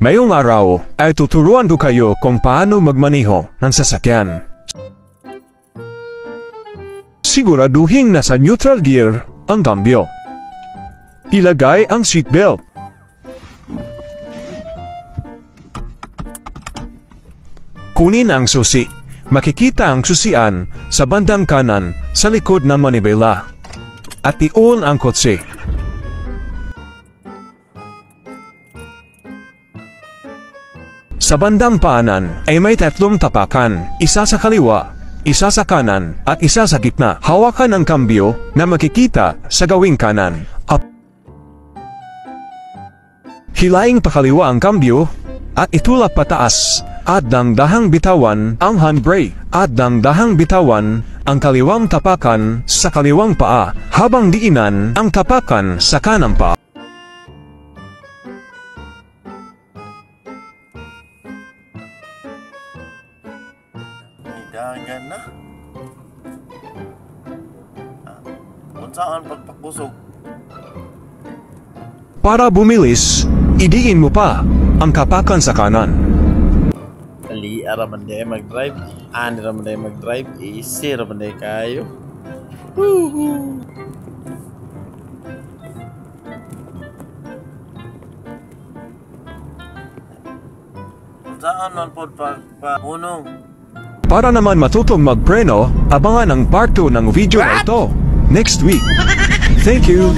Ngayong araw ay tuturuan ko kayo kung paano magmaneho ng sasakyan. Siguraduhin nasa neutral gear ang kambyo. Ilagay ang seatbelt. Kunin ang susi. Makikita ang susian sa bandang kanan sa likod ng manibela. At i-on ang kotse. Sa bandang paanan ay may tatlong tapakan, isa sa kaliwa, isa sa kanan, at isa sa gitna. Hawakan ang kambyo na makikita sa gawing kanan. Hilaing pakaliwa ang kambyo at itulak pataas at dahang bitawan ang handbrake at dahang bitawan ang kaliwang tapakan sa kaliwang paa habang diinan ang tapakan sa kanang paa. Dagan na. Unsaan pagpakusog? Para bumilis, idiin mo pa ang kapakan sa kanan. Ali raman day mag-drive, ani raman day mag-drive, easy raman day kayo. Woohoo! Saan man po pagpunong? Para naman matutong magpreno, abangan ang part 2 ng video na ito next week. Thank you!